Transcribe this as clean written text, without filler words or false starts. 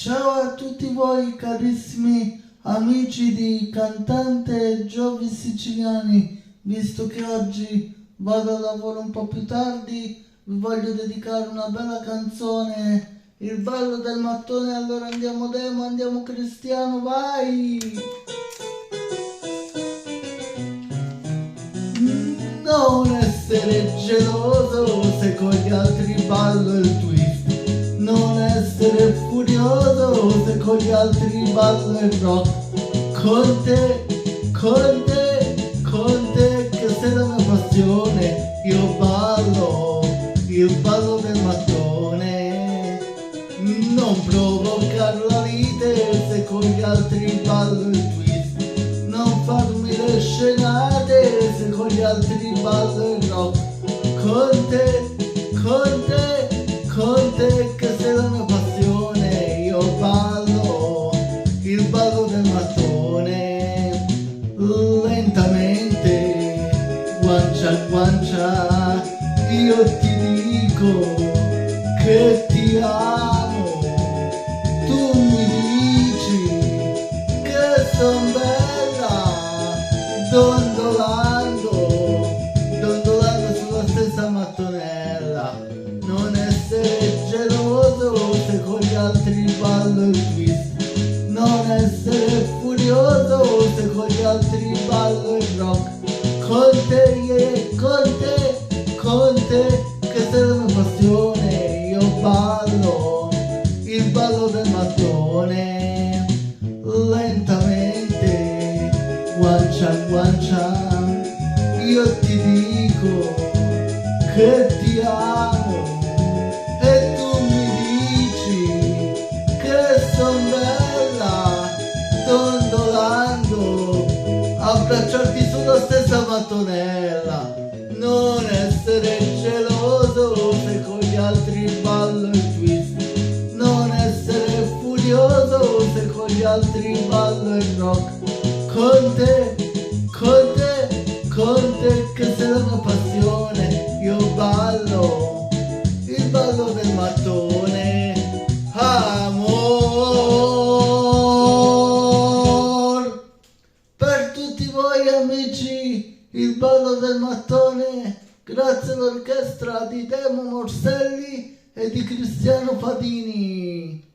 Ciao a tutti voi carissimi amici di Cantante Giovi Siciliani, visto che oggi vado a lavoro un po' più tardi, vi voglio dedicare una bella canzone, Il ballo del mattone. Allora andiamo Demo, andiamo Cristiano, vai! Non essere geloso se con gli altri ballo il twist. Non essere furioso se con gli altri ballo il rock. Con te, con te, con te che sei la mia passione. Io ballo, il ballo del mattone. Non provocare la lite se con gli altri ballo il twist. Non farmi le scenate se con gli altri ballo il rock. Con te, con te, con te che sei la mia passione. Io ballo, il ballo del mattone. Lentamente, guancia a guancia, io ti dico che ti amo. Tu mi dici che son bella, dondolando, dondolando sulla stessa mattonella. Non essere geloso se con gli altri ballo il twist. Non essere furioso se con gli altri ballo il rock. Con te, yeah, con te, che sei la mia passione. Io ballo, il ballo del mattone. Lentamente, guancia a guancia, io ti dico che ti amo. E tu mi dici che son bella, dondolando, abbracciarti sulla stessa mattonella. Non essere geloso se con gli altri ballo il twist. Non essere furioso se con gli altri ballo il rock. Con te, con te, con te che sei la mia passione. Io ballo, il ballo del mattone. Amor per tutti voi amici, il ballo del mattone. Grazie all'orchestra di Demo Morselli e di Cristiano Fadini.